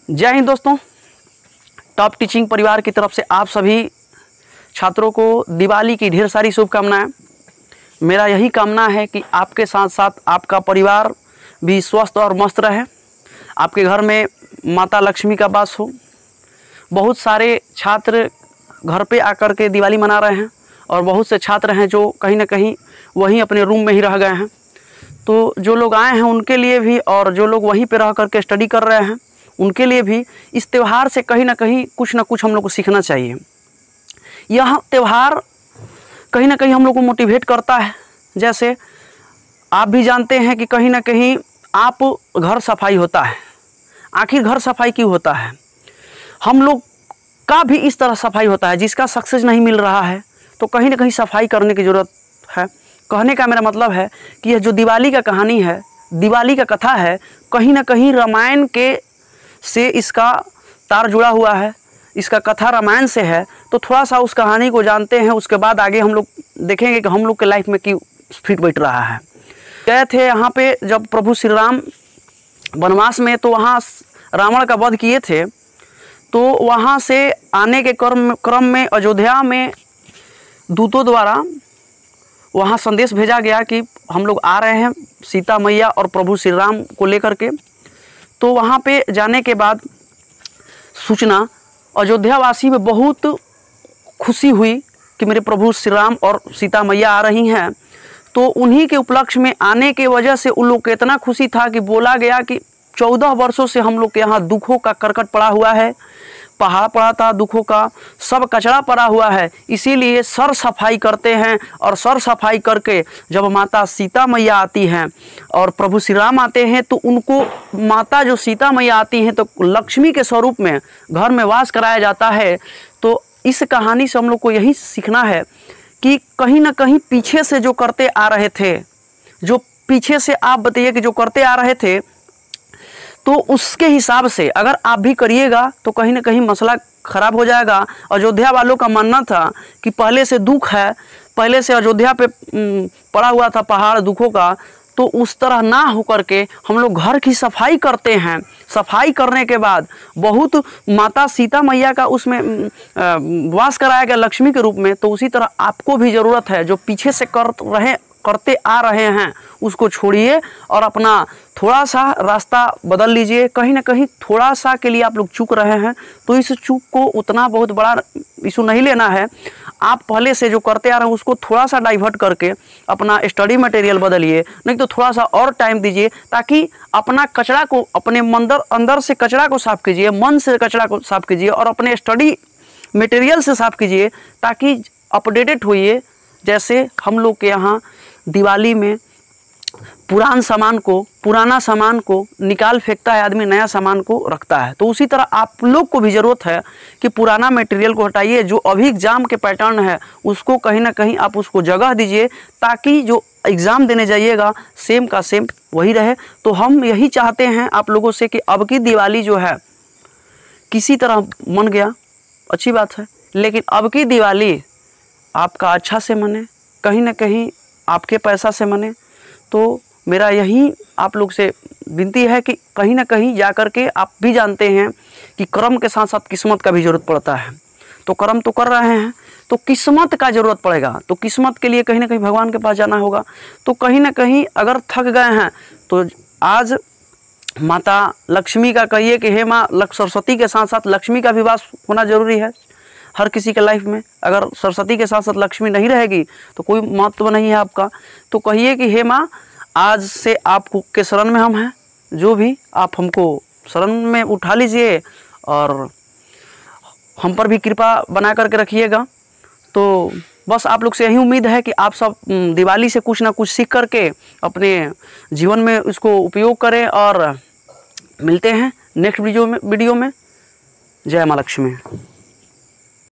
जय हिंद दोस्तों। Top teaching परिवार की तरफ से आप सभी छात्रों को दिवाली की ढेर सारी शुभकामनाएं। मेरा यही कामना है कि आपके साथ साथ आपका परिवार भी स्वस्थ और मस्त रहे, आपके घर में माता लक्ष्मी का वास हो। बहुत सारे छात्र घर पे आकर के दिवाली मना रहे हैं और बहुत से छात्र हैं जो कहीं ना कहीं वहीं अपने रूम में ही रह गए हैं। तो जो लोग आए हैं उनके लिए भी और जो लोग वहीं पे रह करके स्टडी कर रहे हैं उनके लिए भी इस त्यौहार से कहीं ना कुछ हम लोग को सीखना चाहिए। यह त्यौहार कहीं ना कहीं हम लोग को मोटिवेट करता है। जैसे आप भी जानते हैं कि कहीं ना कहीं आप घर सफाई होता है, आखिर घर सफाई क्यों होता है? हम लोग का भी इस तरह सफाई होता है। जिसका सक्सेस नहीं मिल रहा है तो कहीं ना कहीं सफाई करने की ज़रूरत है। कहने का मेरा मतलब है कि यह जो दिवाली का कहानी है, दिवाली का कथा है, कहीं ना कहीं रामायण के से इसका तार जुड़ा हुआ है। इसका कथा रामायण से है। तो थोड़ा सा उस कहानी को जानते हैं, उसके बाद आगे हम लोग देखेंगे कि हम लोग के लाइफ में क्यों फिट बैठ रहा है। गए थे यहाँ पे जब प्रभु श्री राम वनवास में, तो वहाँ रावण का वध किए थे। तो वहाँ से आने के क्रम में अयोध्या में दूतों द्वारा वहाँ संदेश भेजा गया कि हम लोग आ रहे हैं सीता मैया और प्रभु श्री राम को लेकर के। तो वहाँ पे जाने के बाद सूचना अयोध्यावासी में बहुत खुशी हुई कि मेरे प्रभु श्री राम और सीता मैया आ रही हैं। तो उन्हीं के उपलक्ष्य में आने के वजह से उन लोग को इतना खुशी था कि बोला गया कि 14 वर्षों से हम लोग के यहाँ दुखों का करकट पड़ा हुआ है, पहाड़ पड़ा था दुखों का, सब कचरा पड़ा हुआ है। इसीलिए सर सफाई करते हैं और सर सफाई करके जब माता सीता मैया आती हैं और प्रभु श्री राम आते हैं तो उनको माता जो सीता मैया आती हैं तो लक्ष्मी के स्वरूप में घर में वास कराया जाता है। तो इस कहानी से हम लोग को यही सीखना है कि कहीं ना कहीं पीछे से जो करते आ रहे थे, जो पीछे से आप बताइए कि जो करते आ रहे थे, तो उसके हिसाब से अगर आप भी करिएगा तो कहीं ना कहीं मसला ख़राब हो जाएगा। अयोध्या वालों का मानना था कि पहले से दुख है, पहले से अयोध्या पे पड़ा हुआ था पहाड़ दुखों का, तो उस तरह ना होकर के हम लोग घर की सफाई करते हैं। सफाई करने के बाद बहुत माता सीता मैया का उसमें वास कराया गया लक्ष्मी के रूप में। तो उसी तरह आपको भी ज़रूरत है, जो पीछे से करते आ रहे हैं उसको छोड़िए और अपना थोड़ा सा रास्ता बदल लीजिए। कहीं ना कहीं थोड़ा सा के लिए आप लोग चूक रहे हैं तो इस चूक को उतना बहुत बड़ा इशू नहीं लेना है। आप पहले से जो करते आ रहे हैं उसको थोड़ा सा डाइवर्ट करके अपना स्टडी मटेरियल बदलिए, नहीं तो थोड़ा सा और टाइम दीजिए ताकि अपना कचरा को अपने अंदर से कचरा को साफ़ कीजिए, मन से कचरा को साफ़ कीजिए और अपने स्टडी मटेरियल से साफ़ कीजिए ताकि अपडेटेड होइए। जैसे हम लोग के यहाँ दिवाली में पुराना सामान को निकाल फेंकता है आदमी, नया सामान को रखता है। तो उसी तरह आप लोग को भी ज़रूरत है कि पुराना मटेरियल को हटाइए। जो अभी एग्ज़ाम के पैटर्न है उसको कहीं ना कहीं आप उसको जगह दीजिए ताकि जो एग्ज़ाम देने जाइएगा सेम का सेम वही रहे। तो हम यही चाहते हैं आप लोगों से कि अब की दिवाली जो है किसी तरह मन गया अच्छी बात है, लेकिन अब की दिवाली आपका अच्छा से मने, कहीं ना कहीं आपके पैसा से मने। तो मेरा यही आप लोग से विनती है कि कहीं ना कहीं जा कर के आप भी जानते हैं कि कर्म के साथ साथ किस्मत का भी ज़रूरत पड़ता है। तो कर्म तो कर रहे हैं तो किस्मत का ज़रूरत पड़ेगा। तो किस्मत के लिए कहीं ना कहीं भगवान के पास जाना होगा। तो कहीं ना कहीं अगर थक गए हैं तो आज माता लक्ष्मी का कहिए कि हे माँ सरस्वती के साथ साथ लक्ष्मी का भी वास होना ज़रूरी है हर किसी के लाइफ में। अगर सरस्वती के साथ साथ लक्ष्मी नहीं रहेगी तो कोई महत्व नहीं है आपका। तो कहिए कि हे माँ आज से आपको के शरण में हम हैं, जो भी आप हमको शरण में उठा लीजिए और हम पर भी कृपा बना करके रखिएगा। तो बस आप लोग से यही उम्मीद है कि आप सब दिवाली से कुछ ना कुछ सीख करके अपने जीवन में उसको उपयोग करें। और मिलते हैं नेक्स्ट वीडियो में। जय माँ लक्ष्मी।